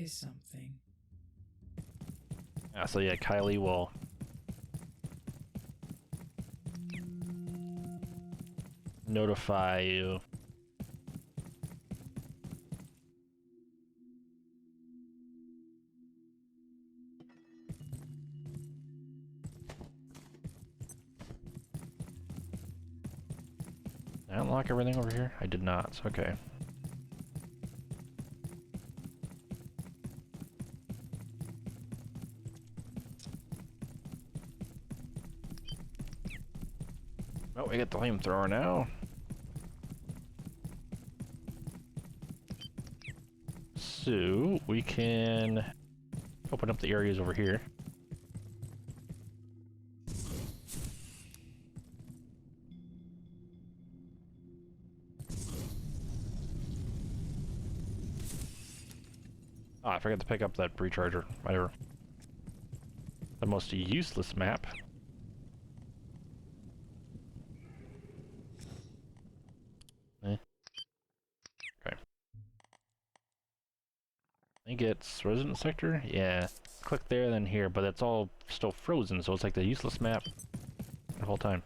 say something. So yeah, Kylie will notify you. Did I unlock everything over here? I did not, okay. Oh, we get the flamethrower now. So, we can open up the areas over here. Oh, I forgot to pick up that recharger. Whatever. The most useless map. Eh. Okay. I think it's resident sector? Yeah. Click there, then here, but it's all still frozen, so it's like the useless map the whole time.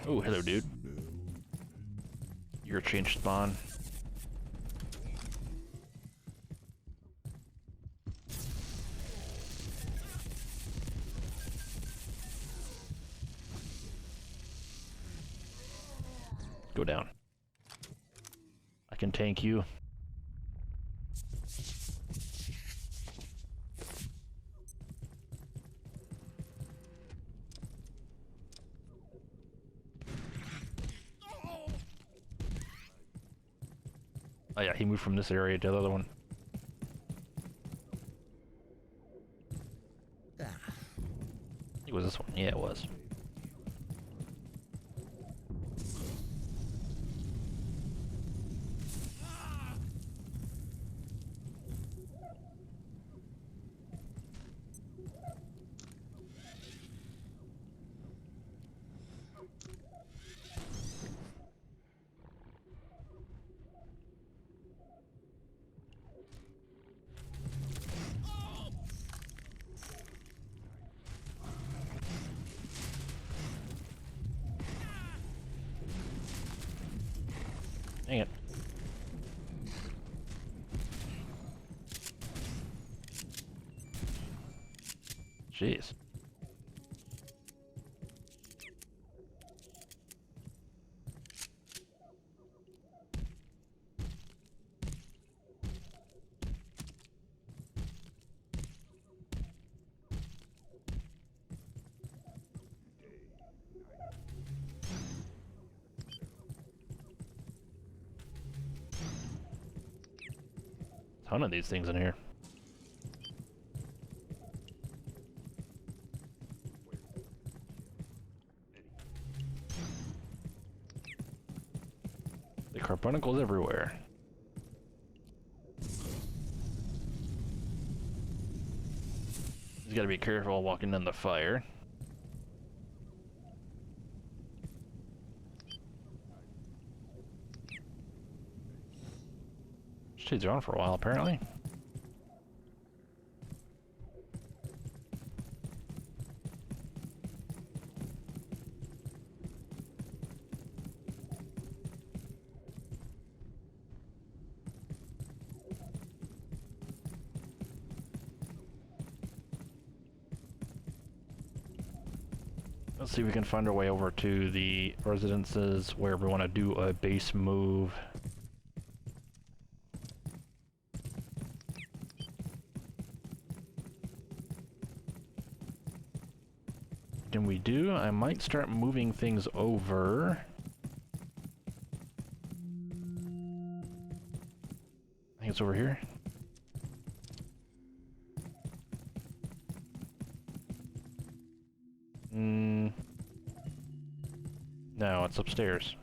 Oh, hello, dude. You're a changed spawn. Go down. I can tank you. Oh yeah, he moved from this area to the other one. It was this one. Yeah, it was. Dang it. Jeez. Ton of these things in here. The carbuncles everywhere. He's got to be careful walking in the fire. Stays around for a while, apparently. Let's see if we can find our way over to the residences where we want to do a base move. Can we do? I might start moving things over. I think it's over here. No, it's upstairs.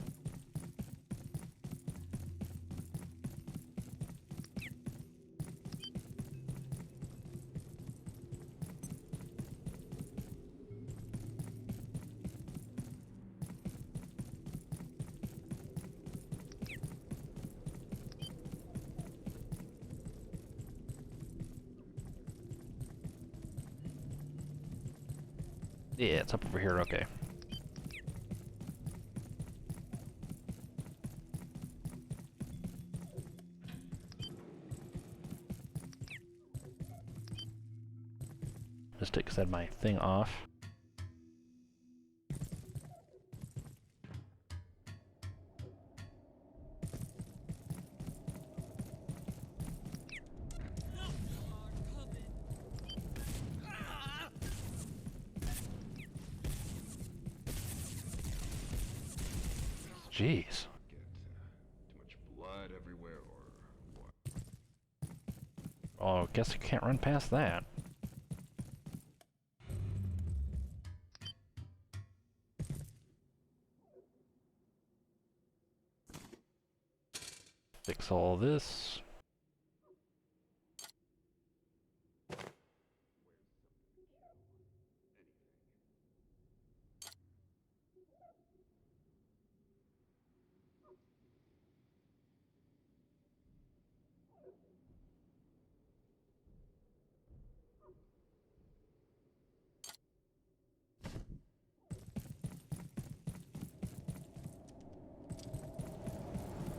Yeah, it's up over here, okay. Just take set my thing off. Jeez. Get too much blood everywhere or what? Oh, I guess I can't run past that. Fix all this.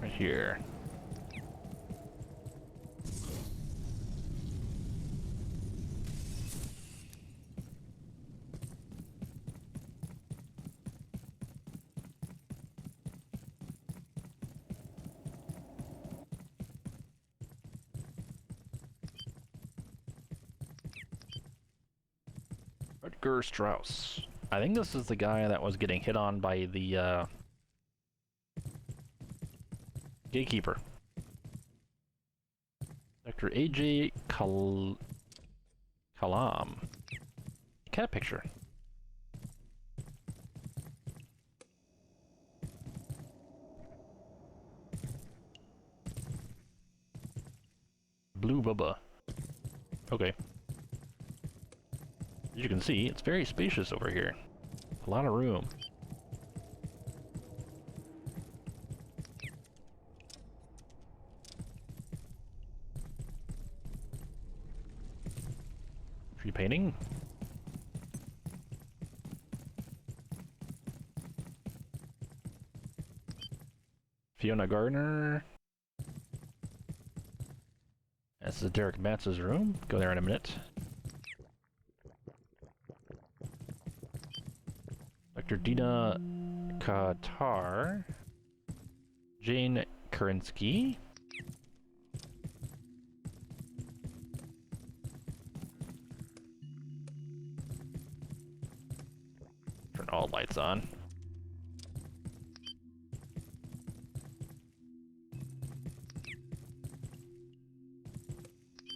Right here. Rutger Strauss. I think this is the guy that was getting hit on by the gatekeeper. Dr. AJ Kalam. Cat picture. Blue Bubba. Okay. As you can see, it's very spacious over here. A lot of room. Tree painting. Fiona Gardner. This is Derek Matz's room. Go there in a minute. Dr. Dina Katar. Jane Kerensky. Turn all lights on.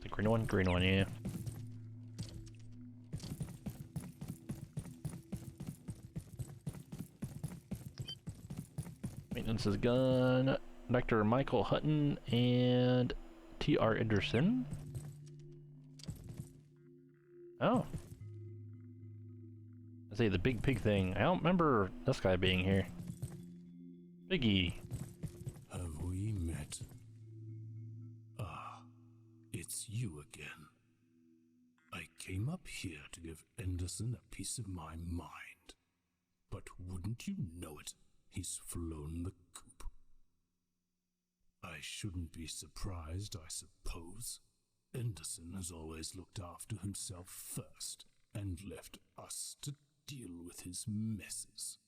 The green one, yeah. Maintenance is gone. Dr. Michael Hutton and T.R. Anderson. Oh. I say the big pig thing. I don't remember this guy being here. Biggie. Have we met? Ah, it's you again. I came up here to give Anderson a piece of my mind. But wouldn't you know it, he's flown the coop. I shouldn't be surprised, I suppose. Anderson has always looked after himself first, and left us to deal with his messes.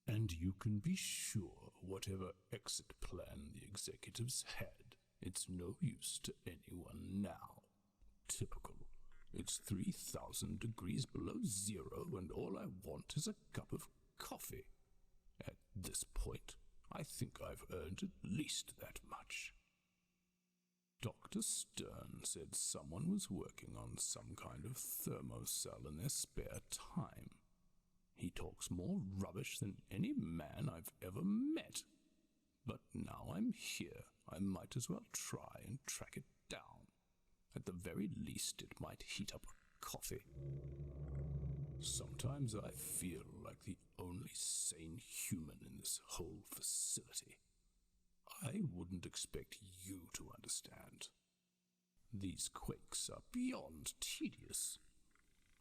And you can be sure whatever exit plan the executives had, it's no use to anyone now. Typical. It's 3,000 degrees below zero, and all I want is a cup of coffee. At this point, I think I've earned at least that much. Dr. Stern said someone was working on some kind of thermocell in their spare time. He talks more rubbish than any man I've ever met. But now I'm here, I might as well try and track it down. At the very least, it might heat up a coffee. Sometimes I feel like the only sane human in this whole facility. I wouldn't expect you to understand. These quakes are beyond tedious.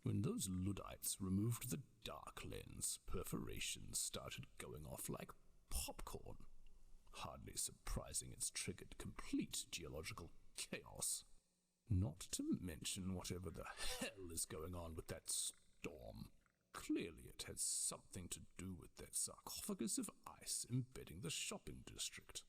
When those Luddites removed the dark lens, perforations started going off like popcorn. Hardly surprising it's triggered complete geological chaos. Not to mention whatever the hell is going on with that storm. Clearly it has something to do with that sarcophagus of ice embedding the shopping district.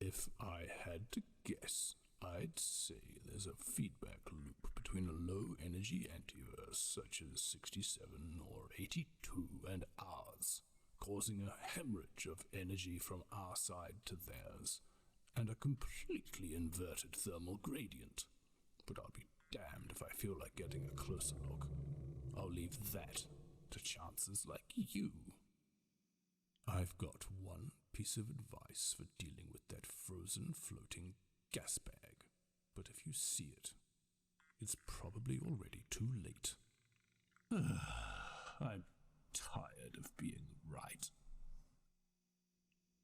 If I had to guess, I'd say there's a feedback loop between a low-energy antiverse such as 67 or 82 and ours, causing a hemorrhage of energy from our side to theirs, and a completely inverted thermal gradient. But I'll be damned if I feel like getting a closer look. I'll leave that to chances like you. I've got one piece of advice for dealing with that frozen floating gas bag, but if you see it, it's probably already too late. I'm tired of being right.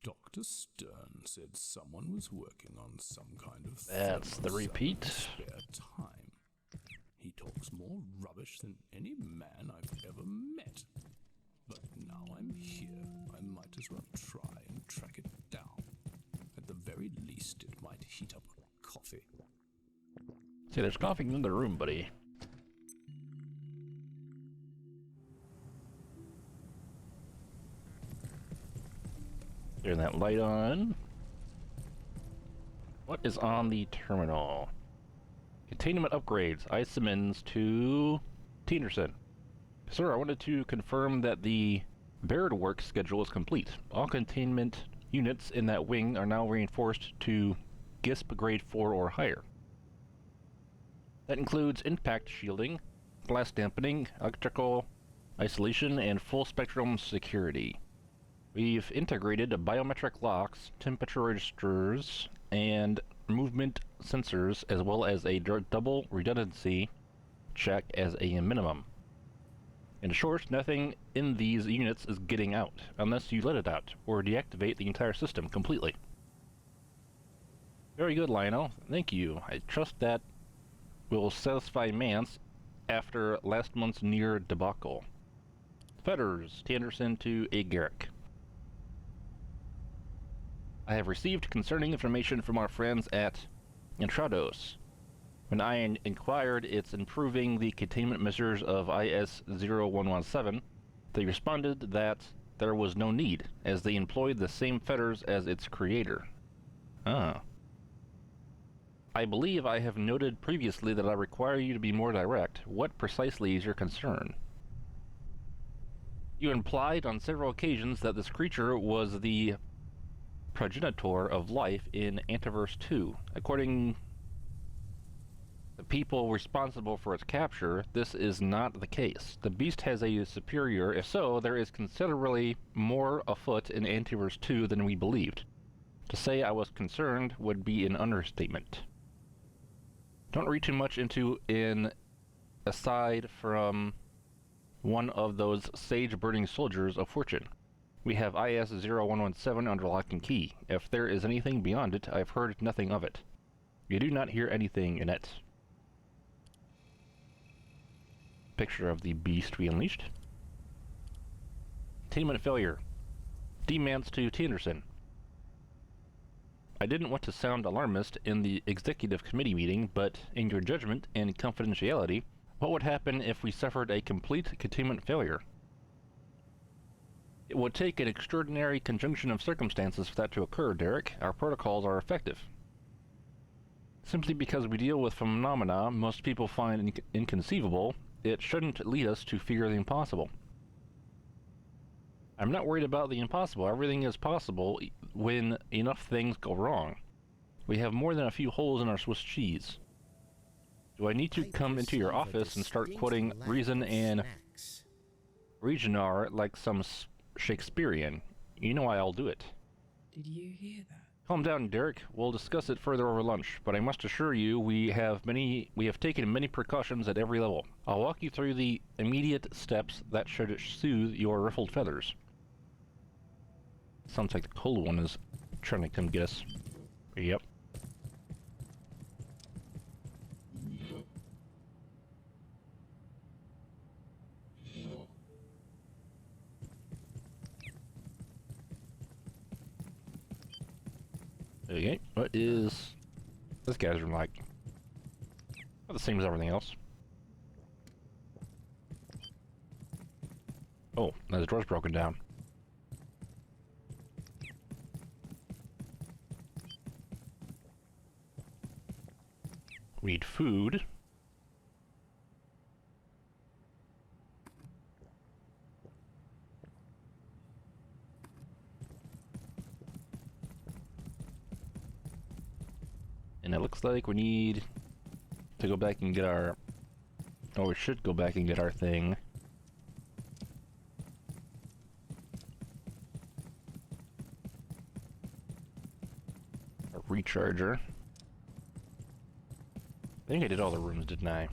Dr. Stern said someone was working on some kind of That's the repeat. Spare time. He talks more rubbish than any man I've ever met. But now I'm here, I might as well try and track it down. At the very least, it might heat up coffee. See, there's coffee in the room, buddy. Turn that light on. What is on the terminal? Containment upgrades. I summons to Teenerson. Sir, I wanted to confirm that the Baird work schedule is complete. All containment units in that wing are now reinforced to GISP grade 4 or higher. That includes impact shielding, blast dampening, electrical isolation, and full spectrum security. We've integrated biometric locks, temperature registers, and movement sensors, as well as a double redundancy check as a minimum. In short, nothing in these units is getting out, unless you let it out, or deactivate the entire system completely. Very good, Lionel. Thank you. I trust that will satisfy Mance after last month's near debacle. Fetters, Anderson to A. Garrick. I have received concerning information from our friends at Entrados. When I inquired it's improving the containment measures of IS-0117, they responded that there was no need, as they employed the same fetters as its creator. Ah. I believe I have noted previously that I require you to be more direct. What precisely is your concern? You implied on several occasions that this creature was the progenitor of life in Antiverse 2. According the people responsible for its capture, this is not the case. The beast has a superior. If so, there is considerably more afoot in Antiverse 2 than we believed. To say I was concerned would be an understatement. Don't read too much into an aside from one of those sage-burning soldiers of fortune. We have IS-0117 under lock and key. If there is anything beyond it, I've heard nothing of it. You do not hear anything in it. Picture of the beast we unleashed. Containment failure. Demands to Tenderson. I didn't want to sound alarmist in the executive committee meeting, but in your judgment and confidentiality, what would happen if we suffered a complete containment failure? It would take an extraordinary conjunction of circumstances for that to occur, Derek. Our protocols are effective. Simply because we deal with phenomena most people find inconceivable, it shouldn't lead us to fear the impossible. I'm not worried about the impossible. Everything is possible when enough things go wrong. We have more than a few holes in our Swiss cheese. Do I need to come into your office and start quoting reason and Regenar like some Shakespearean? You know I'll do it. Did you hear that? Calm down, Derek. We'll discuss it further over lunch, but I must assure you we have taken many precautions at every level. I'll walk you through the immediate steps that should soothe your ruffled feathers. Sounds like the cold one is trying to come get us. Yep. Okay, what is this guy's room like? About the same as everything else. Oh, now the door's broken down. We need food. And it looks like we need to go back and get our... Oh, we should go back and get our thing. A recharger. I think I did all the rooms, didn't I?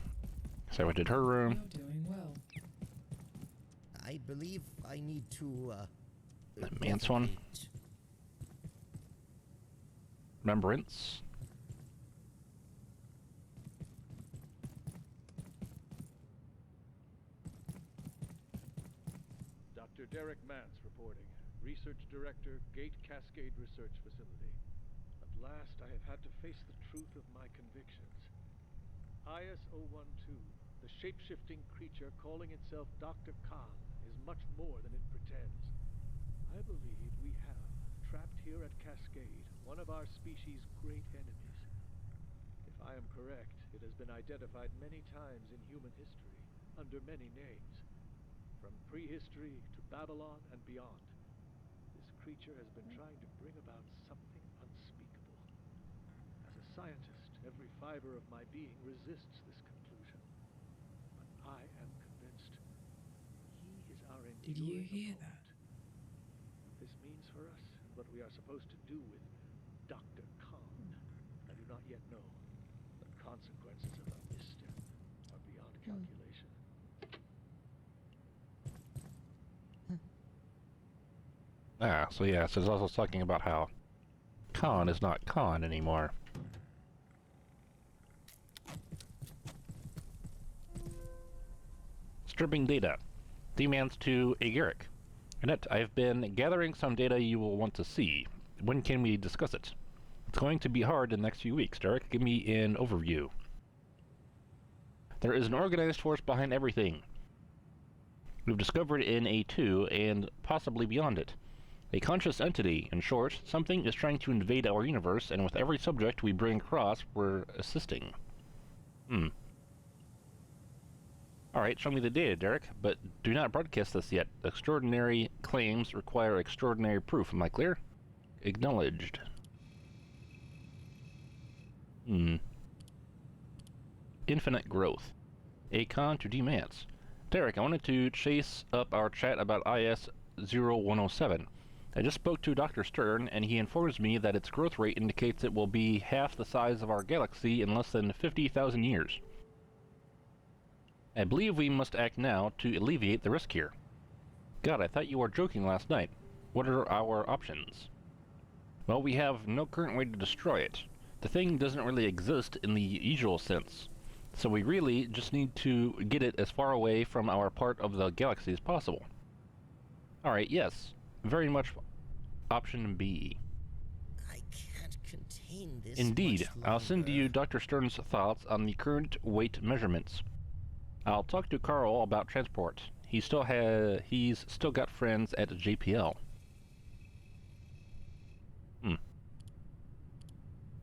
So I did her room. You're doing well. I believe I need to, The man's one. defecate. Remembrance. Dr. Derek Mance reporting. Research Director, Gate Cascade Research Facility. At last I have had to face the truth of my convictions. IS-012, the shape-shifting creature calling itself Dr. Khan, is much more than it pretends. I believe we have, trapped here at Cascade, one of our species' great enemies. If I am correct, it has been identified many times in human history, under many names. From prehistory to Babylon and beyond, this creature has been trying to bring about something unspeakable. As a scientist, every fiber of my being resists this conclusion. But I am convinced he is our enduring Did you hear opponent. that? What this means for us, and what we are supposed to do with Dr. Khan, I do not yet know. The consequences of a misstep are beyond calculation. Ah, so yeah, so it's also talking about how Khan is not Khan anymore. Stripping data. Demands to Agaric. Annette, I've been gathering some data you will want to see. When can we discuss it? It's going to be hard in the next few weeks. Derek, give me an overview. There is an organized force behind everything. We've discovered in A2 and possibly beyond it. A conscious entity, in short, something is trying to invade our universe, and with every subject we bring across, we're assisting. Alright, show me the data, Derek, but do not broadcast this yet. Extraordinary claims require extraordinary proof. Am I clear? Acknowledged. Infinite growth. Acon to Demance. Derek, I wanted to chase up our chat about IS-0107. I just spoke to Dr. Stern, and he informs me that its growth rate indicates it will be half the size of our galaxy in less than 50,000 years. I believe we must act now to alleviate the risk here. God, I thought you were joking last night. What are our options? Well, we have no current way to destroy it. The thing doesn't really exist in the usual sense. So we really just need to get it as far away from our part of the galaxy as possible. Alright, yes. Very much option B. I can't contain this. Indeed. much I'll send longer. you Dr. Stern's thoughts on the current weight measurements. I'll talk to Carl about transport. He's still got friends at JPL.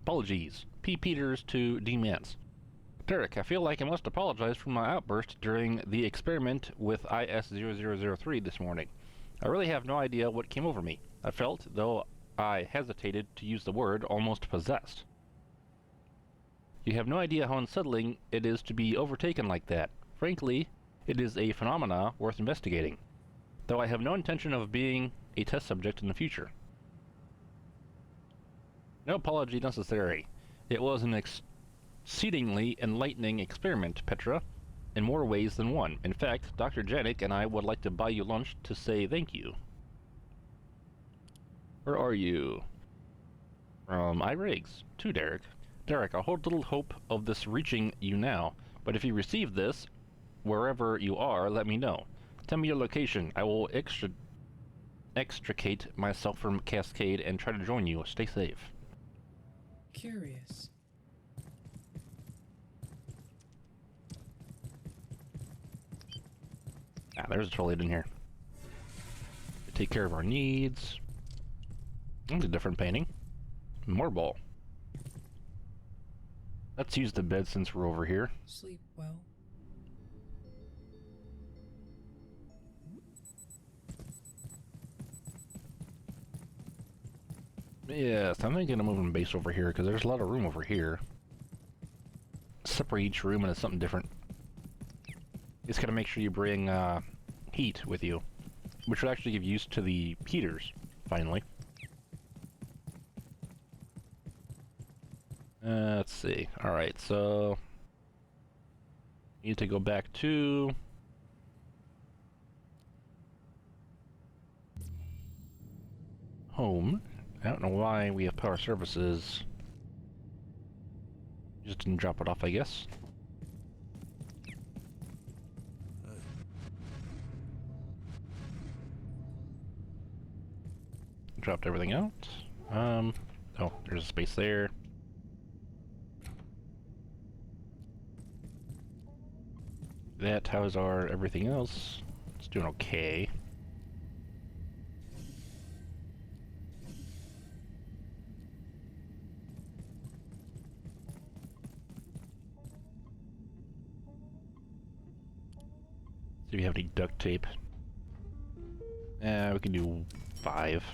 Apologies. P. Peters to D. Mance. Derek, I feel like I must apologize for my outburst during the experiment with IS-0003 this morning. I really have no idea what came over me. I felt, though I hesitated to use the word, almost possessed. You have no idea how unsettling it is to be overtaken like that. Frankly, it is a phenomena worth investigating, though I have no intention of being a test subject in the future. No apology necessary. It was an exceedingly enlightening experiment, Petra, in more ways than one. In fact, Dr. Janik and I would like to buy you lunch to say thank you. Where are you? iRigs. To Derek. Derek, I hold little hope of this reaching you now, but if you receive this, wherever you are, let me know. Tell me your location. I will extricate myself from Cascade and try to join you. Stay safe. Curious. Ah, there's a toilet in here. Take care of our needs. That's a different painting. More ball. Let's use the bed since we're over here. Sleep well. Yes, I'm thinking of moving base over here because there's a lot of room over here. Separate each room into something different. Just gotta make sure you bring heat with you, which will actually give use to the heaters, finally. Let's see. Alright, so... need to go back to... home. I don't know why we have power services. Just didn't drop it off, I guess. Dropped everything out. Oh, there's a space there. That, how's our everything else? It's doing okay. See if we have any duct tape. We can do 5.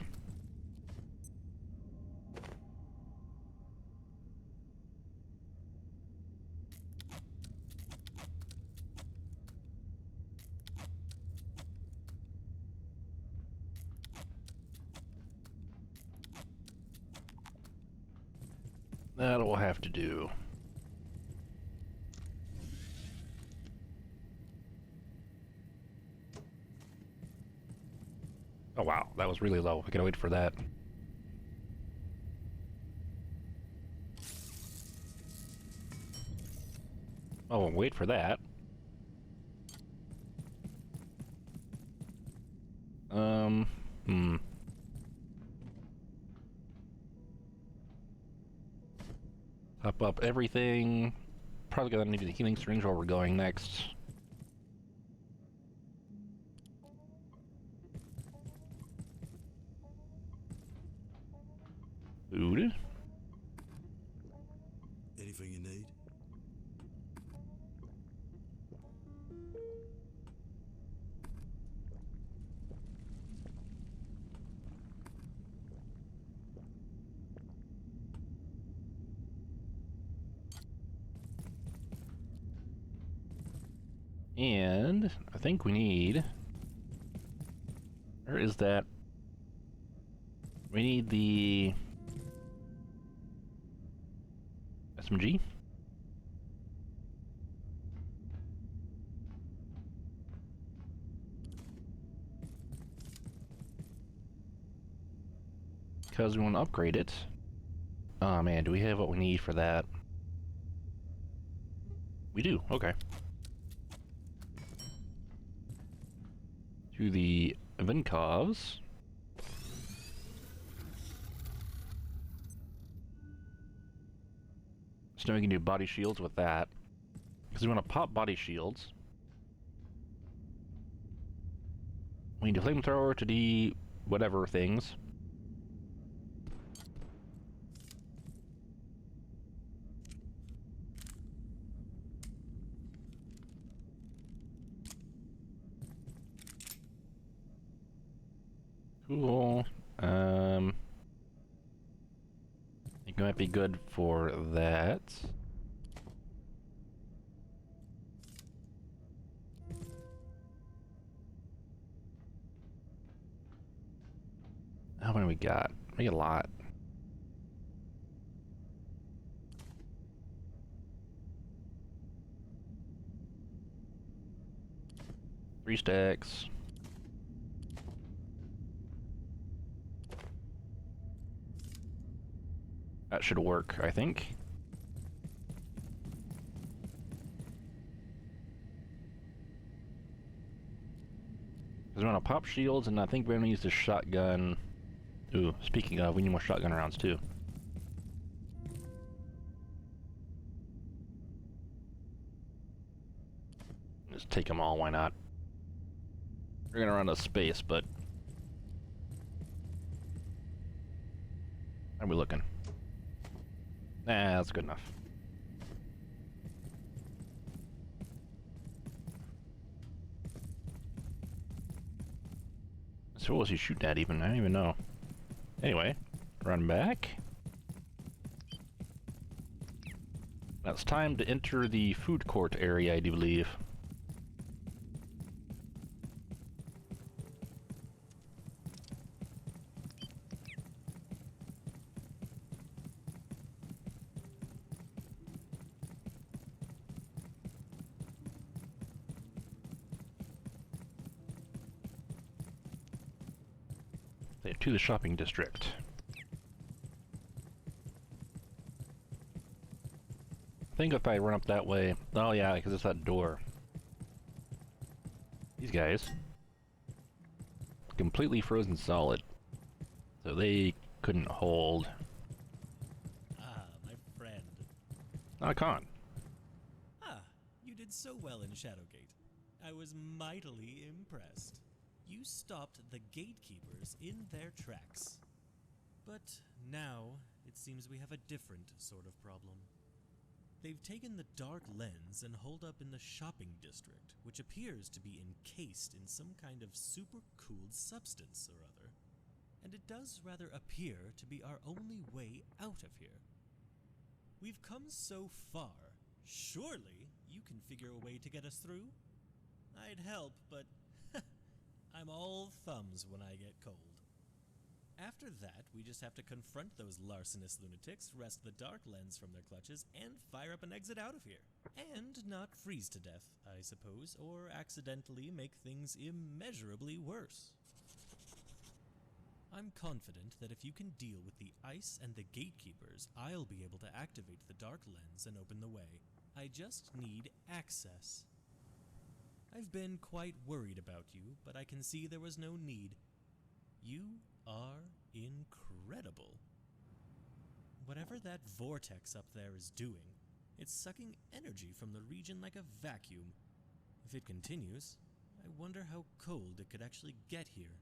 That will have to do. Oh wow, that was really low. I gotta wait for that. Oh, wait for that. Top up everything. Probably gonna need the healing syringe while we're going next. Food. Anything you need? And I think we need... where is that? We need the... SMG? Because we want to upgrade it. Oh man, do we have what we need for that? We do, okay. To the Vinkovs. So now we can do body shields with that. Because we want to pop body shields. We need a flamethrower to do whatever things. Cool. I think it might be good for that. How many we got? We got a lot. Three stacks. That should work, I think. Because we want to pop shields, and I think we're going to use the shotgun. Ooh, speaking of, we need more shotgun rounds too. just take them all, why not? We're gonna run out of space, but... How are we looking? Nah, that's good enough. So what was he shooting at even? I don't even know. Anyway, run back. Now it's time to enter the food court area, I do believe. To the shopping district. I think if I run up that way... Oh yeah, because it's that door. These guys. Completely frozen solid. So they couldn't hold. Ah, my friend. Not a con. Ah, you did so well in Shadowgate. I was mightily impressed. You stopped the gatekeepers in their tracks. But now, it seems we have a different sort of problem. They've taken the dark lens and holed up in the shopping district, which appears to be encased in some kind of super-cooled substance or other. And it does rather appear to be our only way out of here. We've come so far. Surely you can figure a way to get us through? I'd help, but I'm all thumbs when I get cold. After that, we just have to confront those larcenous lunatics, wrest the dark lens from their clutches, and fire up an exit out of here. And not freeze to death, I suppose, or accidentally make things immeasurably worse. I'm confident that if you can deal with the ice and the gatekeepers, I'll be able to activate the dark lens and open the way. I just need access. I've been quite worried about you, but I can see there was no need. You are incredible. Whatever that vortex up there is doing, it's sucking energy from the region like a vacuum. If it continues, I wonder how cold it could actually get here.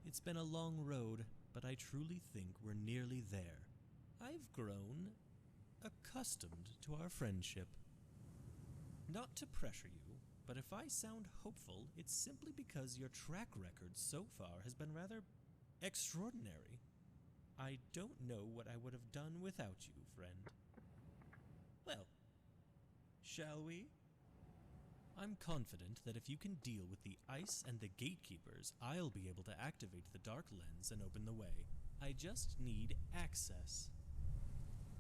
It's been a long road, but I truly think we're nearly there. I've grown accustomed to our friendship. Not to pressure you, but if I sound hopeful, it's simply because your track record so far has been rather extraordinary. I don't know what I would have done without you, friend. Well, shall we? I'm confident that if you can deal with the ice and the gatekeepers, I'll be able to activate the dark lens and open the way. I just need access.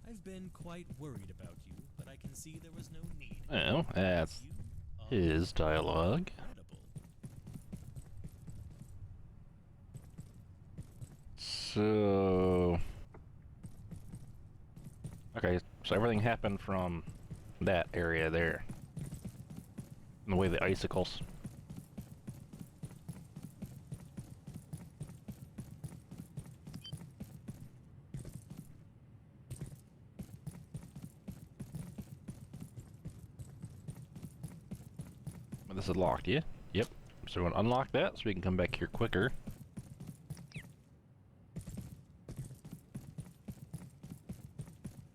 I've been quite worried about you, but I can see there was no need. Well, that's his dialogue. Incredible. So... Okay, so everything happened from that area there. In the way of the icicles. But this is locked, yeah? Yep. So we're gonna unlock that so we can come back here quicker.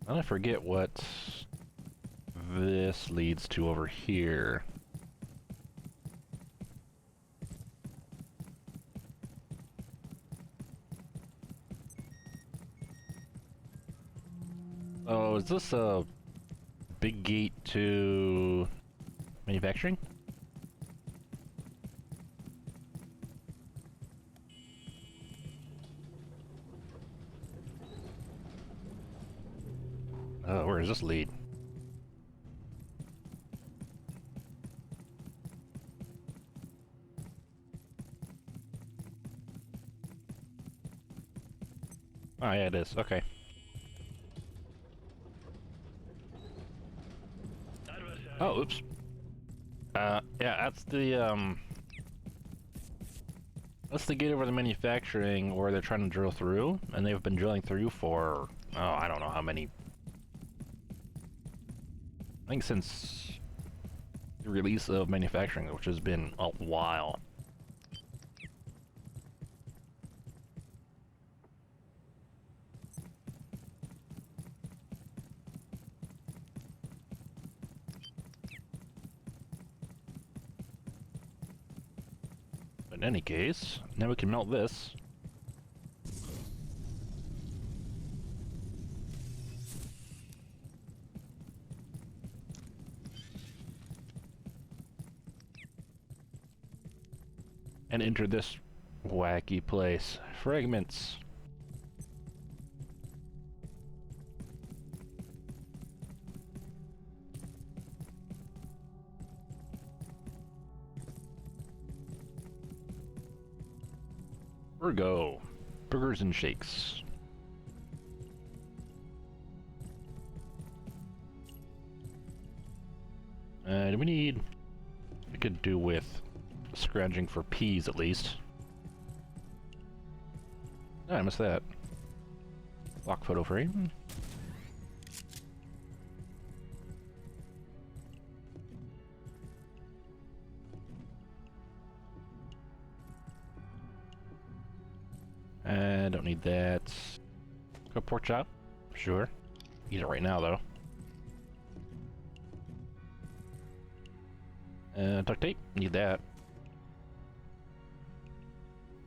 I forget what this leads to over here. Oh, is this a big gate to manufacturing? Oh, where does this lead? Oh yeah, it is. Okay. Oh, oops. Yeah, that's the gate over the manufacturing where they're trying to drill through, and they've been drilling through for, oh, I don't know how many. I think since the release of manufacturing, which has been a while. But in any case, now we can melt this. And enter this wacky place. Fragments. Virgo. Burgers and shakes. Do we need... We could do with scrounging for peas at least. Oh, I missed that. Lock photo frame. I don't need that. Go pork chop? Sure. Eat it right now though. Duct tape? Need that.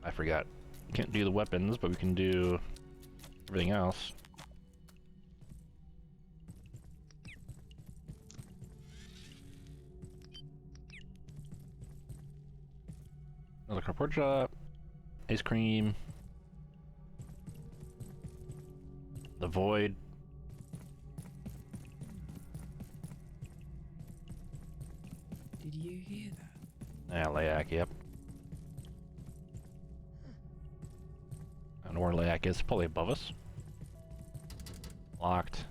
I forgot. Can't do the weapons, but we can do everything else. Another pork chop, ice cream, the void. Did you hear that? Layak, yep. I don't know where Layak is, probably above us. Locked.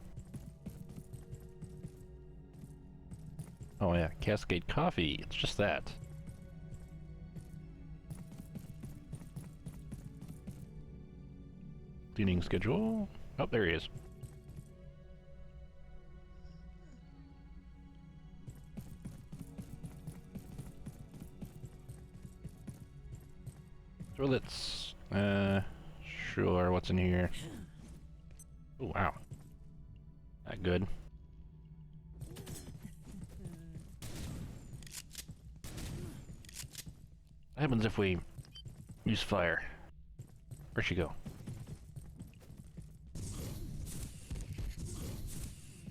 Oh yeah, Cascade Coffee, it's just that. Cleaning schedule. Oh, there he is. Toilets. Sure, what's in here? Oh, wow. Not good. What happens if we use fire? Where'd she go?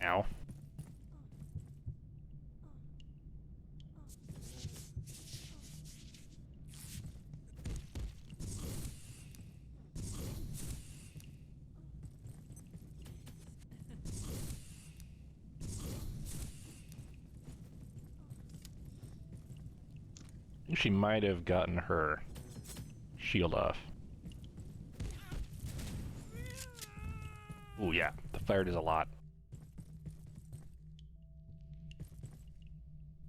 Ow. I think she might have gotten her shield off. Oh yeah, the fire does a lot.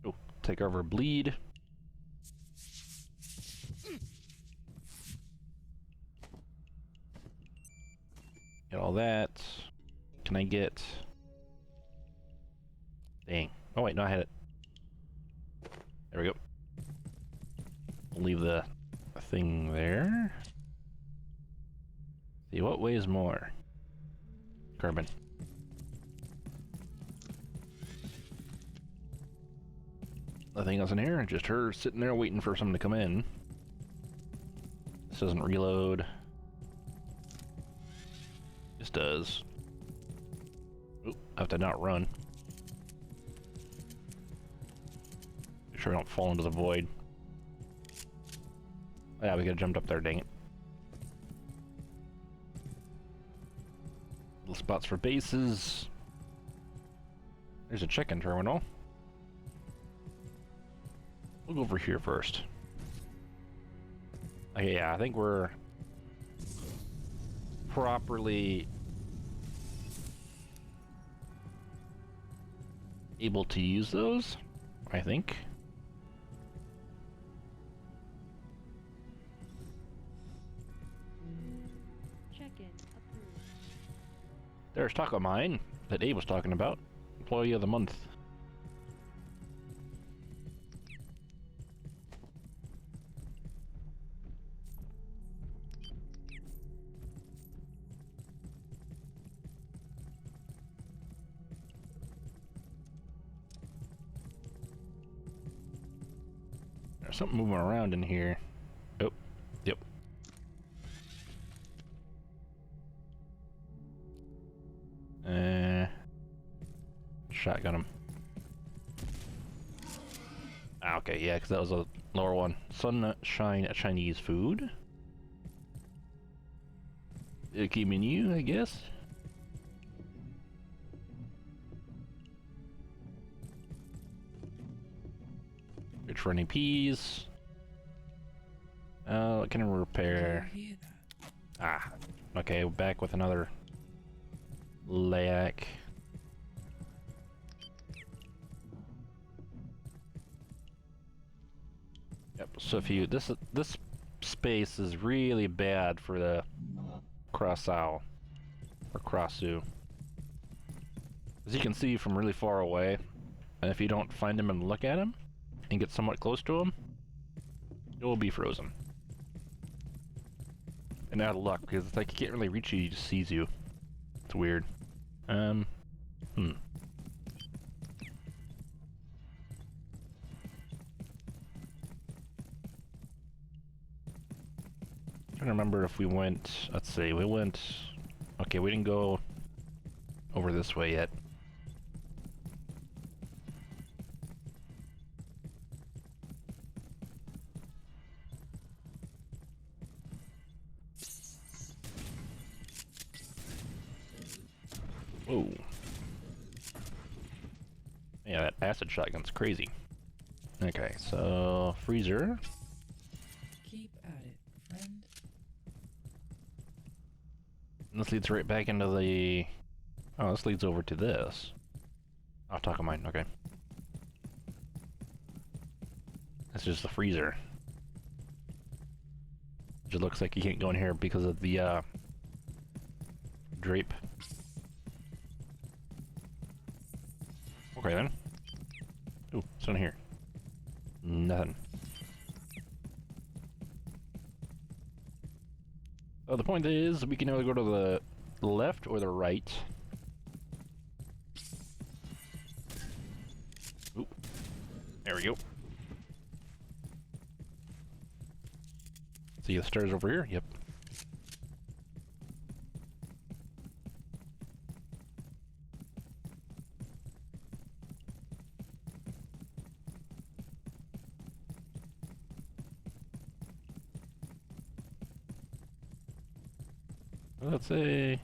Oh, take over bleed. Get all that. Can I get... Dang. Oh wait, no, I had it. There we go. I'll leave the thing there. See, what weighs more? Carbon. Nothing else in here, just her sitting there waiting for someone to come in. This doesn't reload. This does. Oop, I have to not run. Make sure I don't fall into the void. Oh, yeah, we could've jumped up there, dang it. Little spots for bases. There's a check-in terminal. We'll go over here first. Okay, yeah, I think we're properly able to use those, I think. Check-in approved. There's Taco Mine that Abe was talking about. Employee of the month. There's something moving around in here. Oh, yep. Shotgun him. Ah, okay, yeah, because that was a lower one. Sunshine Chinese food. Key menu, I guess. Rich running peas. Oh, can I repair? Did you hear that? Ah, okay, we're back with another layak. Yep. So if you this space is really bad for the cross owl or crossu, as you can see from really far away. And if you don't find him and look at him and get somewhat close to him, you'll be frozen. And out of luck, because it's like he can't really reach you, he just sees you. It's weird. Trying to remember if we went, let's see, we went, okay, we didn't go over this way yet. Whoa. Yeah, that acid shotgun's crazy. Okay, so freezer. Keep at it, friend. And this leads right back into the... Oh, this leads over to this. Oh, talk of mine, okay. That's just the freezer. It looks like you can't go in here because of the, drape. Okay then. Ooh, what's in here? Nothing. Oh, the point is, we can either go to the left or the right. Ooh. There we go. See the stairs over here? Yep. Let's say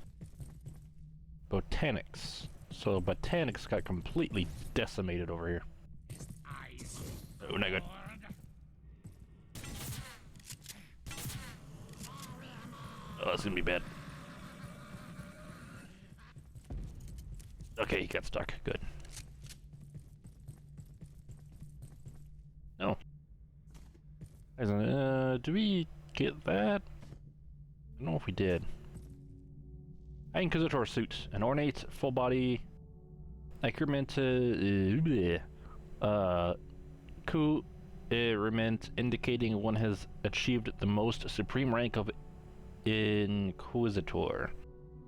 botanics. So botanics got completely decimated over here. Oh, not good. Oh, that's gonna be bad. Okay, he got stuck. Good. No. Do we get that? I don't know if we did. High Inquisitor suit, an ornate, full-body accoutrement, accoutrement indicating one has achieved the most supreme rank of Inquisitor.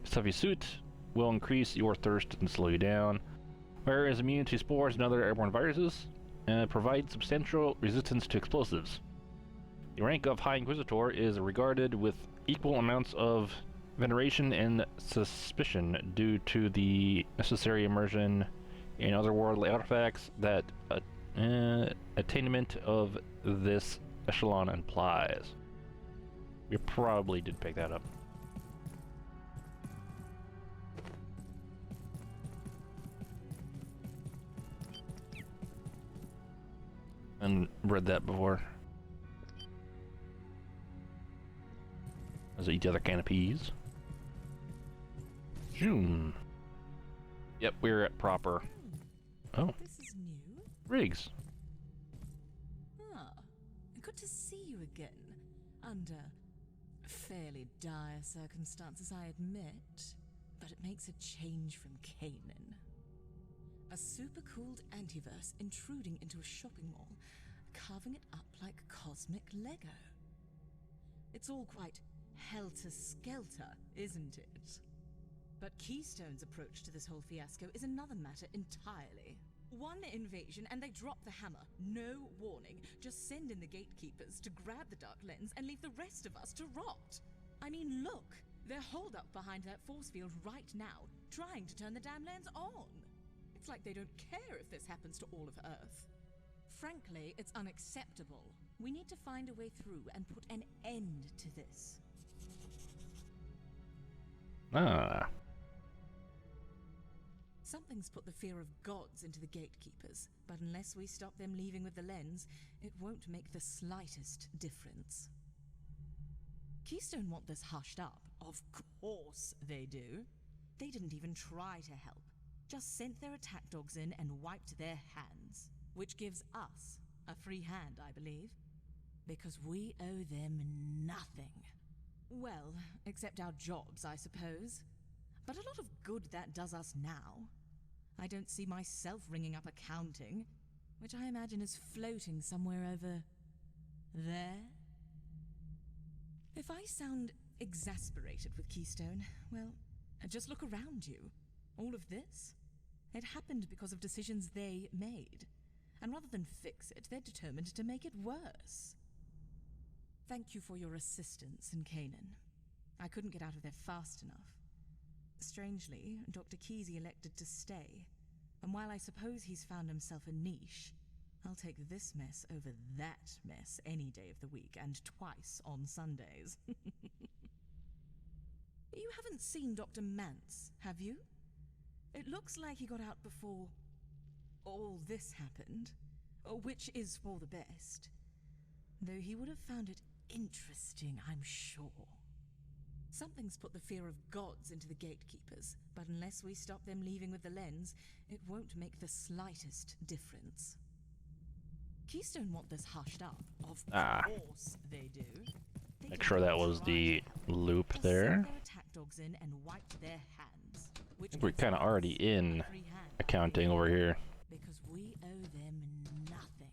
Stuffy suit will increase your thirst and slow you down. Wearer is immune to spores and other airborne viruses, and provides substantial resistance to explosives. The rank of High Inquisitor is regarded with equal amounts of veneration and suspicion due to the necessary immersion in otherworldly artifacts that attainment of this echelon implies. We probably did pick that up. And read that before. Let's eat the other can of peas. June. Yep, we're at proper. Oh. This is new. Riggs. Ah, good to see you again. Under fairly dire circumstances, I admit. But it makes a change from Canaan. A super-cooled antiverse intruding into a shopping mall, carving it up like cosmic Lego. It's all quite helter-skelter, isn't it? But Keystone's approach to this whole fiasco is another matter entirely. One invasion and they drop the hammer. No warning. Just send in the gatekeepers to grab the dark lens and leave the rest of us to rot. I mean, look. They're holed up behind that force field right now, trying to turn the damn lens on. It's like they don't care if this happens to all of Earth. Frankly, it's unacceptable. We need to find a way through and put an end to this. Ah. Something's put the fear of gods into the gatekeepers, but unless we stop them leaving with the lens, it won't make the slightest difference. Keystone want this hushed up. Of course they do. They didn't even try to help. Just sent their attack dogs in and wiped their hands. Which gives us a free hand, I believe. Because we owe them nothing. Well, except our jobs, I suppose. But a lot of good that does us now. I don't see myself ringing up accounting, which I imagine is floating somewhere over there. If I sound exasperated with Keystone, well, just look around you. All of this? It happened because of decisions they made. And rather than fix it, they're determined to make it worse. Thank you for your assistance in Canaan. I couldn't get out of there fast enough. Strangely, Dr. Kesey elected to stay. And while I suppose he's found himself a niche, I'll take this mess over that mess any day of the week, and twice on Sundays. You haven't seen Dr. Mance, have you? It looks like he got out before all this happened, which is for the best. Though he would have found it interesting, I'm sure. Something's put the fear of gods into the gatekeepers, but unless we stop them leaving with the lens, it won't make the slightest difference. Keystone want this hushed up. Of course they do. Make sure that was the loop Just there. sent their attack dogs in and wiped their hands. I think we're kind of already in accounting over here. Because we owe them nothing.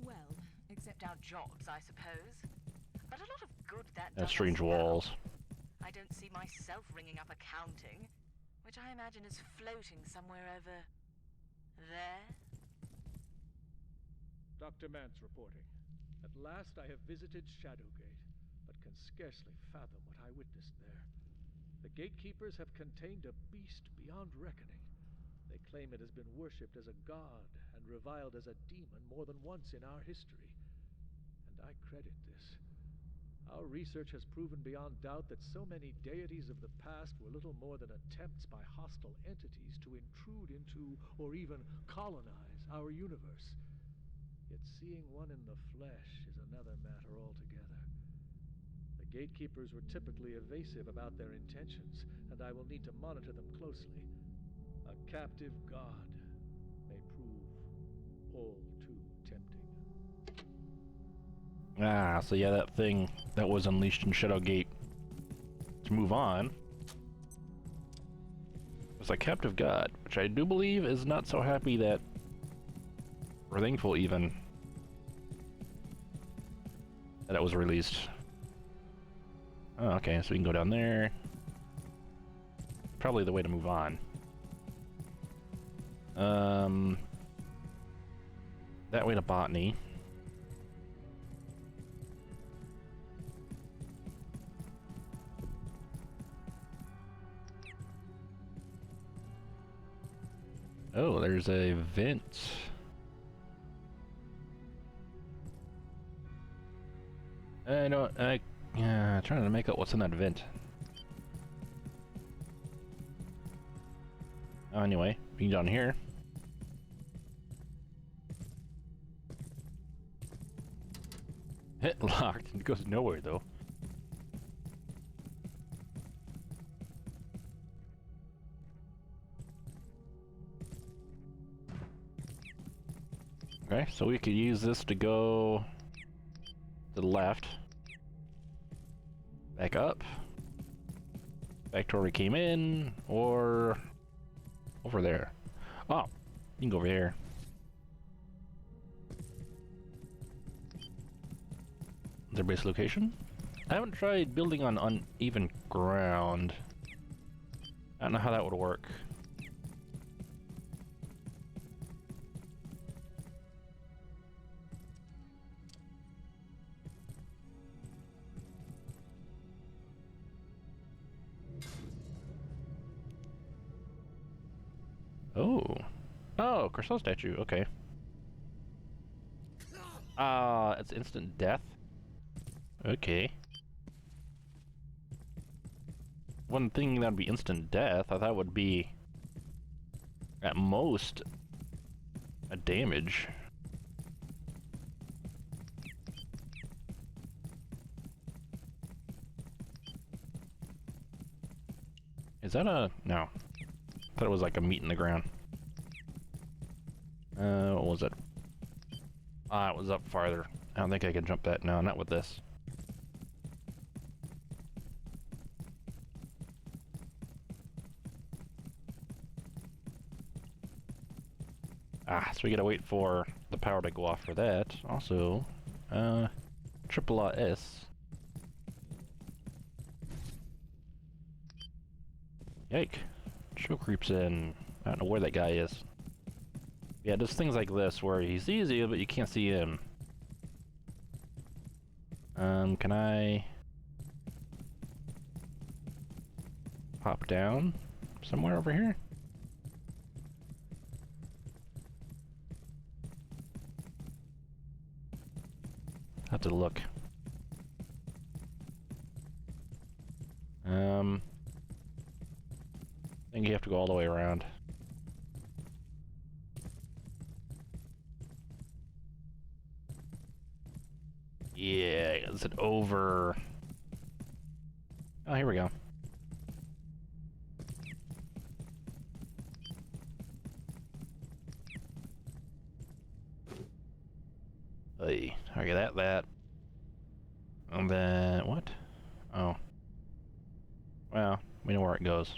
Well, except our jobs, I suppose. But a lot of good that And does strange us now. walls. I don't see myself ringing up accounting, which I imagine is floating somewhere over there. Dr. Mance reporting. At last I have visited Shadowgate, but can scarcely fathom what I witnessed there. The gatekeepers have contained a beast beyond reckoning. They claim it has been worshipped as a god and reviled as a demon more than once in our history. And I credit this. Our research has proven beyond doubt that so many deities of the past were little more than attempts by hostile entities to intrude into or even colonize our universe. Yet seeing one in the flesh is another matter altogether. The gatekeepers were typically evasive about their intentions, and I will need to monitor them closely. A captive god may prove all too tempting. Ah, so yeah, that thing that was unleashed in Shadowgate. To move on, was a captive god, which I do believe is not so happy that, or thankful even, that it was released. Oh, okay, so we can go down there. Probably the way to move on. That way to Botany. Oh, there's a vent. I know, trying to make out what's in that vent. Anyway, being down here. Hit locked. It goes nowhere though. Okay, so we could use this to go to the left. Back up. Back to where we came in, or over there. Oh, you can go over here. Their base location? I haven't tried building on uneven ground. I don't know how that would work. Oh. Oh, Crystal statue, okay. It's instant death? Okay. One thing that would be instant death, I thought would be, at most, a damage. Is that a... no. I thought it was like a meat in the ground. What was it? Ah, it was up farther. I don't think I can jump that. No, not with this. Ah, so we gotta wait for the power to go off for that. Also, triple S. Yike. Show creeps in. I don't know where that guy is. Yeah, there's things like this where he's easy, but you can't see him. Can I hop down somewhere over here? Have to look. I think you have to go all the way around. Yeah, is it over? Oh, here we go. Hey, okay, that. And then, what? Oh. Well, we know where it goes.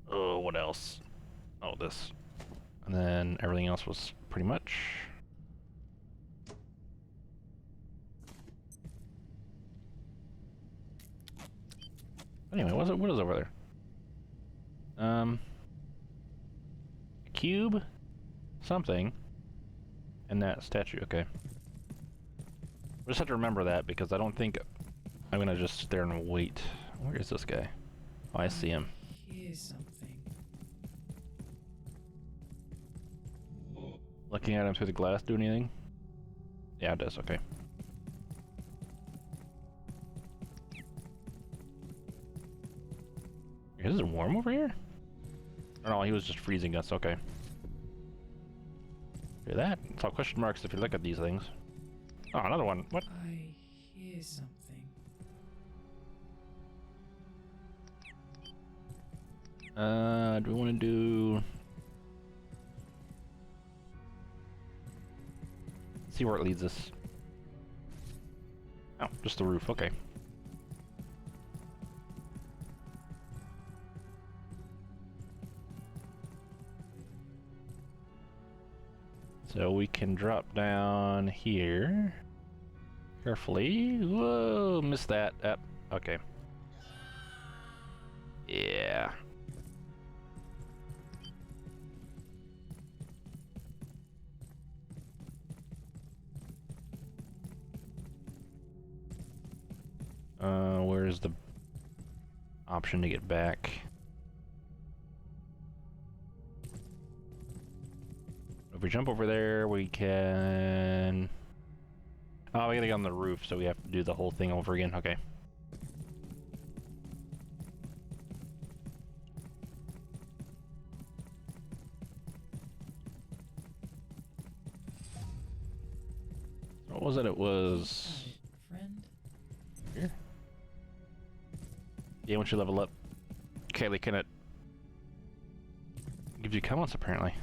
Oh, what else? Oh, this. And then everything else was pretty much... Anyway, what is over there? A cube? Something. And that statue, okay. We just have to remember that because I don't think I'm gonna just sit there and wait. Where is this guy? Oh, I see him. Here's something. Looking at him through the glass, do anything? Yeah, it does, okay. Is it warm over here? Oh, no, he was just freezing us, okay. Hear that? It's all question marks if you look at these things. Oh, another one. What? I hear something. Do we want to do... See where it leads us. Oh, just the roof, okay. So we can drop down here. Carefully. Whoa, missed that. Okay. Yeah. Where's the option to get back? If we jump over there, we can... Oh, we gotta get on the roof, so we have to do the whole thing over again. Okay. What was it? It was... Friend? Here? Yeah, once you level up, Kaylee can it gives you comments apparently.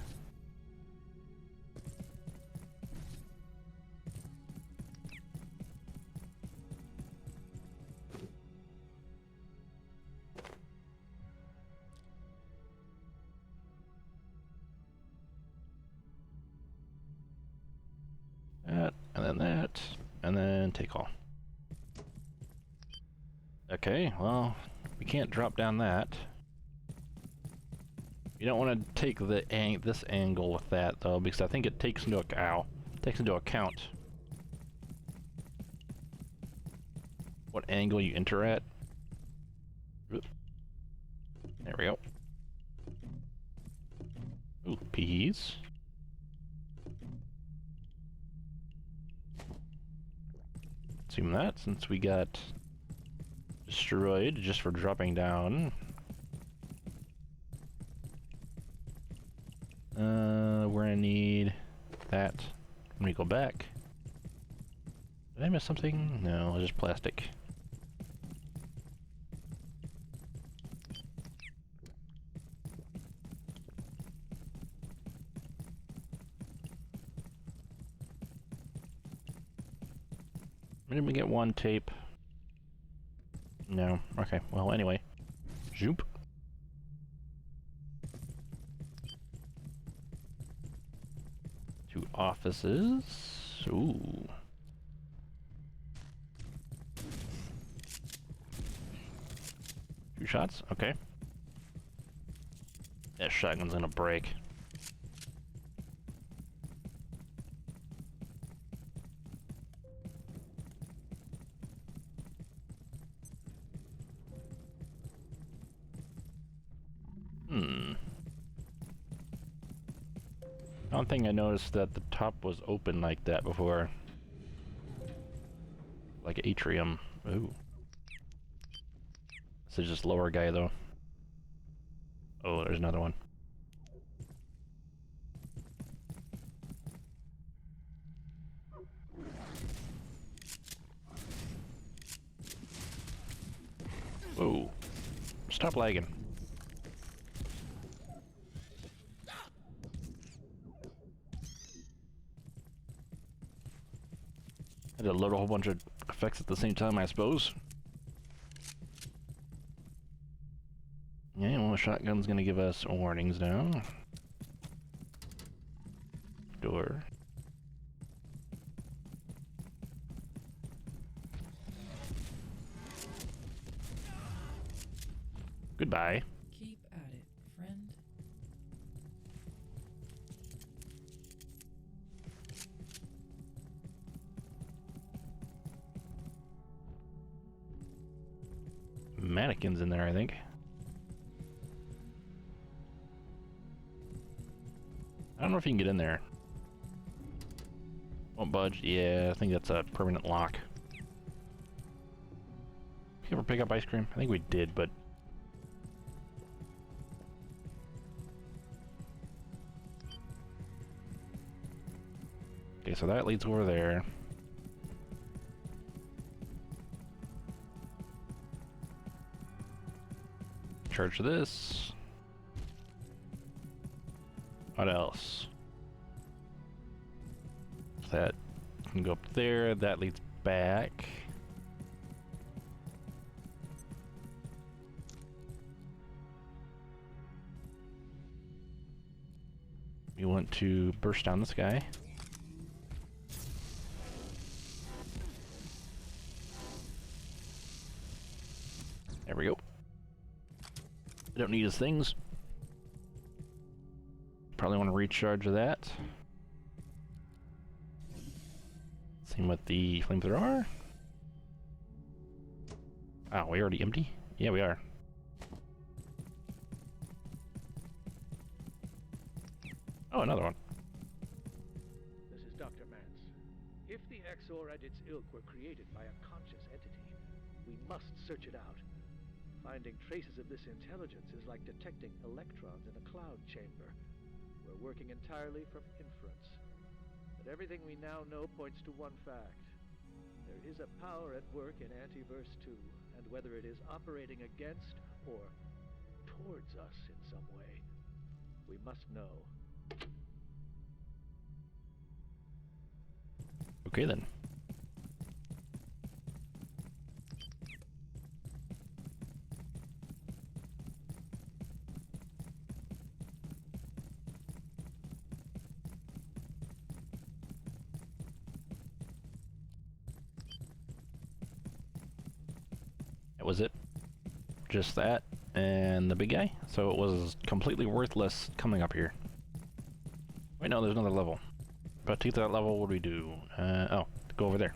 That, and then take all. Okay, well, we can't drop down that. You don't want to take the this angle with that though, because I think it takes into account what angle you enter at. Oop. There we go. Ooh, peas. Assume that since we got destroyed just for dropping down. We're gonna need that when we go back. Did I miss something? No, it's just plastic. Didn't we get one tape? No. Okay, well, anyway. Zoop. Two offices. Ooh. Two shots? Okay. That shotgun's gonna break. I don't think I noticed that the top was open like that before. Like an atrium. Ooh. This is just lower guy though. Oh, there's another one. Whoa. Stop lagging. I had to load a whole bunch of effects at the same time, I suppose. Yeah, well, the shotgun's gonna give us warnings now. Door. Goodbye. Keep at it, friend. Mannequins in there, I think. I don't know if you can get in there. Won't budge. Yeah, I think that's a permanent lock. Did you ever pick up ice cream? I think we did, but... Okay, so that leads over there. Charge this. What else? That can go up there. That leads back. We want to burst down this guy. There we go. I don't need his things. Probably want to recharge that. Same with the flamethrower. Oh, we already empty? Yeah, we are. Oh, another one. This is Dr. Mance. If the Exor and its ilk were created by a conscious entity, we must search it out. Finding traces of this intelligence is like detecting electrons in a cloud chamber. We're working entirely from inference. But everything we now know points to one fact. There is a power at work in Antiverse 2, and whether it is operating against or towards us in some way, we must know. Okay then. That was it. Just that and the big guy. So it was completely worthless coming up here. Wait, no, there's another level. But to get to that level, what do we do? Oh, go over there.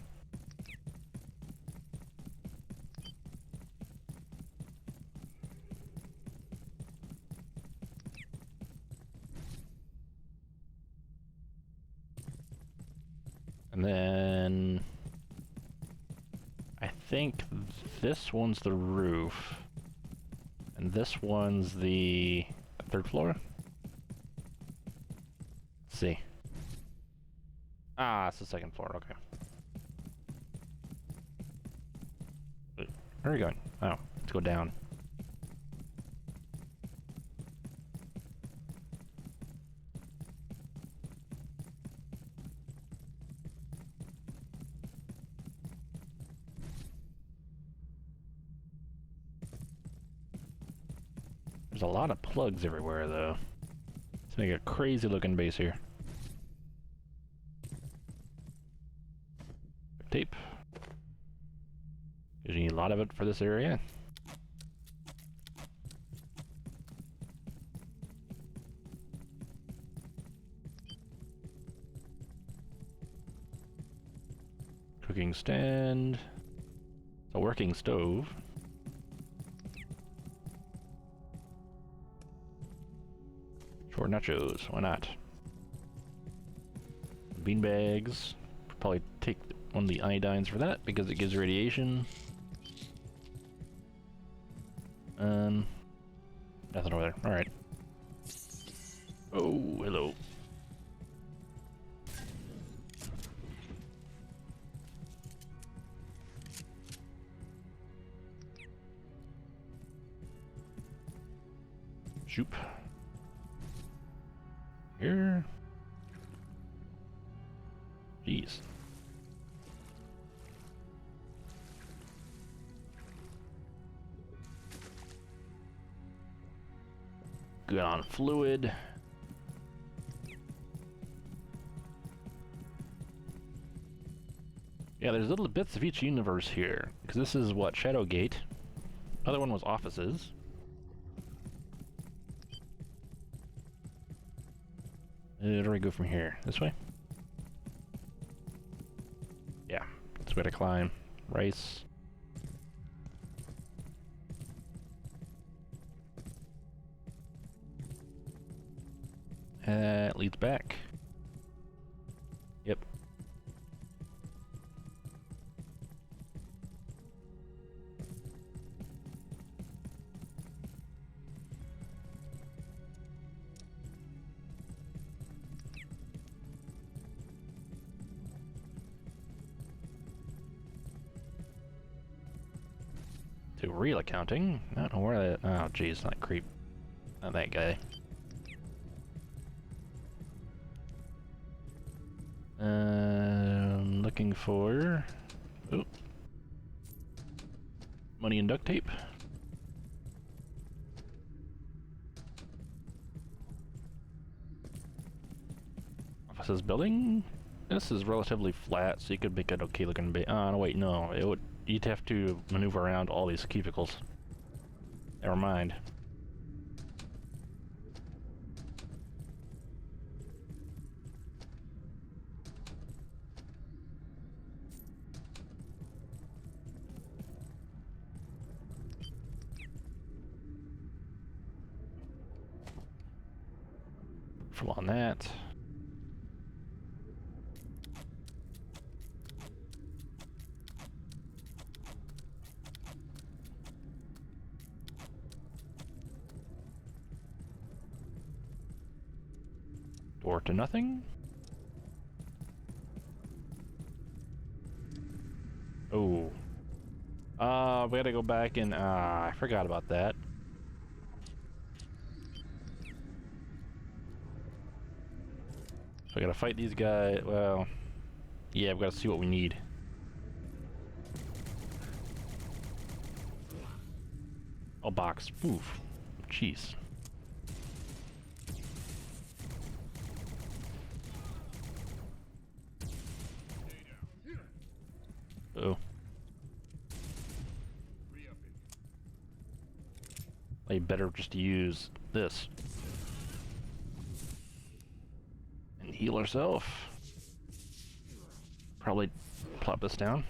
And then I think this one's the roof. And this one's the 3rd floor? Let's see. Ah, it's the 2nd floor, okay. Wait, where are we going? Oh, let's go down. There's a lot of plugs everywhere, though. Let's make a crazy looking base here. Tape. You need a lot of it for this area. Cooking stand. A working stove. Short nachos, why not? Bean bags. Probably take one of the iodines for that because it gives radiation. Nothing over there. Alright. Oh, hello. Shoop. Here. Jeez. Good on fluid. Yeah, there's little bits of each universe here. Because this is what? Shadowgate. Other one was offices. Where do we go from here? This way? Yeah, that's where to climb. Rice. It leads back. Yep. To real accounting. I don't know where that. Oh, geez, that creep. Not that guy. Looking for money and duct tape. Offices building. This is relatively flat, so you could make an okay looking bit. No, wait, no. It would. You'd have to maneuver around all these cubicles. Never mind. Full on that. Door to nothing. Oh. We gotta go back and, I forgot about that. So I gotta fight these guys. Well, yeah, we gotta see what we need. Oh, box. Oof. Jeez. Uh-oh. I better just use this. And heal ourselves. Probably plop this down.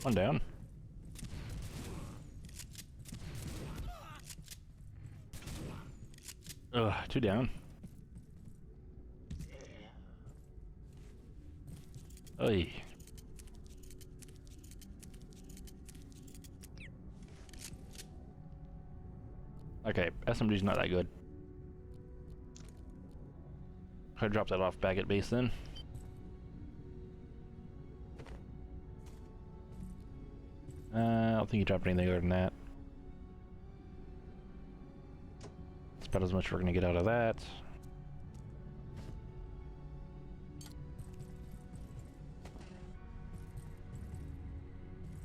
One down. Ugh, 2 down. Oy. Okay, SMG's not that good. I drop that off back at base then. I don't think he dropped anything other than that. That's about as much we're gonna get out of that.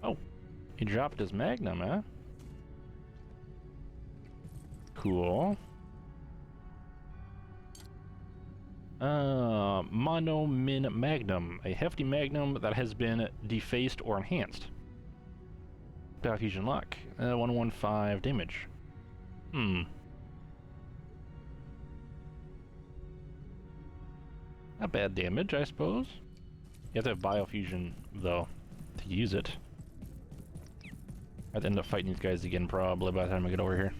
Oh, he dropped his Magnum, huh? Cool. Monomin Magnum, a hefty magnum that has been defaced or enhanced. Fusion luck, 115 damage. Not bad damage, I suppose. You have to have biofusion, though, to use it. I'd end up fighting these guys again, probably, by the time I get over here.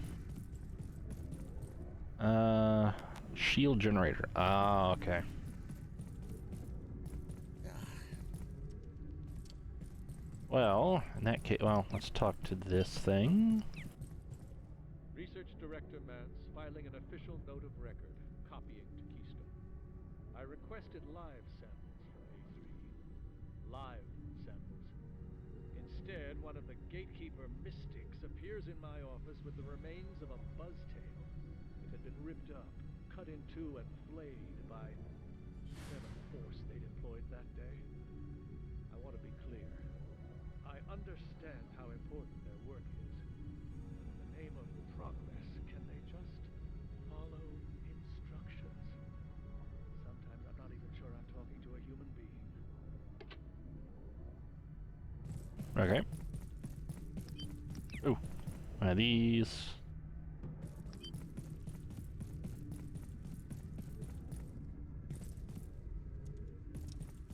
Shield generator. Ah, okay. Well, in that case, well, let's talk to this thing. Research Director Mance filing an official note of record, copying to Keystone. I requested live samples from A3. Live samples. Instead, one of the gatekeeper mystics appears in my office with the remains of a buzztail. It had been ripped up, cut in two, and flayed by whatever force they'd employed that day. I want to be clear. I understand how important their work is. But in the name of progress, can they just follow instructions? Sometimes I'm not even sure I'm talking to a human being. Okay. Ooh, one of these.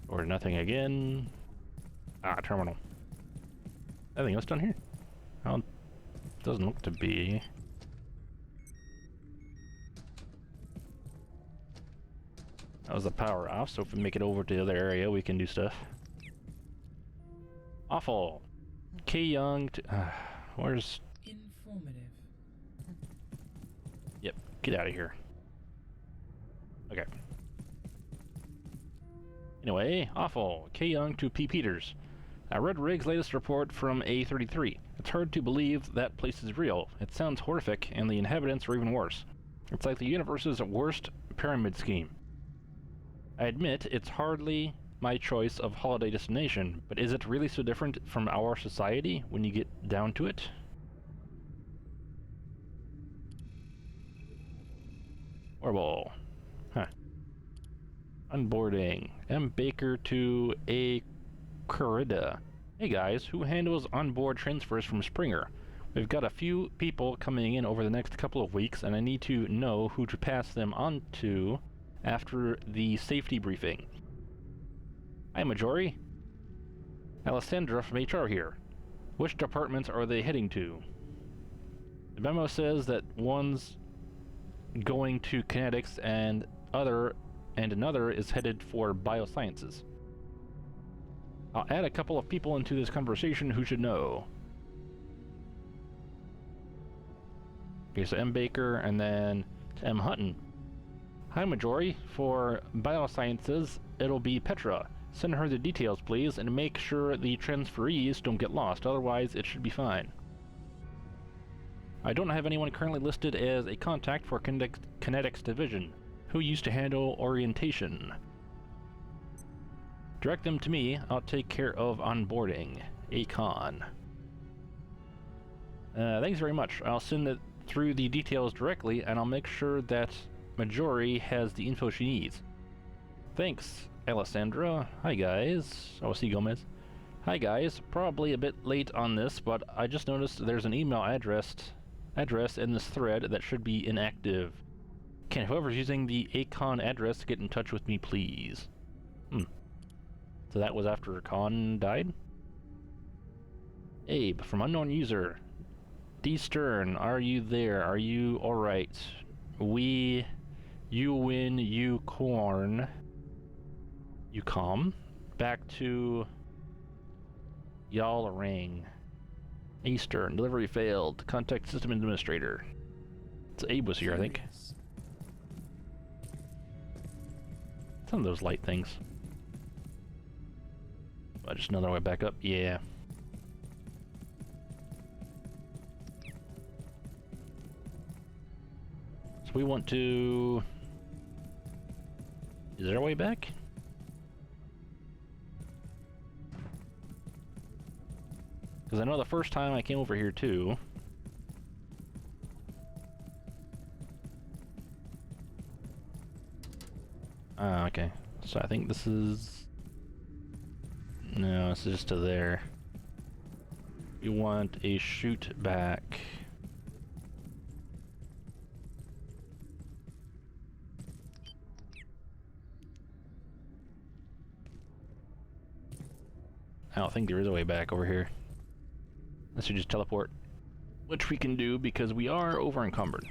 Or nothing again. Ah, terminal. Anything else done here? Well, doesn't look to be. That was the power off, so if we make it over to the other area, we can do stuff. Awful. K Young. Where's? Informative. Yep. Get out of here. Okay. Anyway, awful. K Young to P Peters. I read Riggs' latest report from A33. It's hard to believe that place is real. It sounds horrific, and the inhabitants are even worse. It's like the universe's worst pyramid scheme. I admit it's hardly my choice of holiday destination, but is it really so different from our society when you get down to it? Horrible. Huh. Onboarding. M. Baker to A. Corrida. Hey guys, who handles onboard transfers from Springer? We've got a few people coming in over the next couple of weeks, and I need to know who to pass them on to after the safety briefing. Hi, Majori. Alessandra from HR here. Which departments are they heading to? The memo says that one's going to kinetics and another is headed for biosciences. I'll add a couple of people into this conversation who should know. Okay, so M. Baker and then M. Hutton. Hi, Majori. For biosciences, it'll be Petra. Send her the details, please, and make sure the transferees don't get lost. Otherwise, it should be fine. I don't have anyone currently listed as a contact for Kinetics Division. Who used to handle orientation? Direct them to me. I'll take care of onboarding. Acon. Thanks very much. I'll send it through the details directly, and I'll make sure that Majori has the info she needs. Thanks, Alessandra. Hi, guys. Oh, see Gomez. Hi, guys. Probably a bit late on this, but I just noticed there's an email address in this thread that should be inactive. Can whoever's using the Acon address get in touch with me, please? So that was after Khan died? Abe, from unknown user. D. Stern, are you there? Are you alright? You win, you corn. You calm. Back to y'all ring. Eastern, delivery failed. Contact system administrator. It's Abe was here, I think. Curious. Some of those light things. Just another way back up. Yeah. So we want to... Is there a way back? Because I know the first time I came over here too... Ah, okay. So I think this is... No, this is just to there. We want a shoot back. I don't think there is a way back over here. Unless you just teleport. Which we can do because we are over encumbered.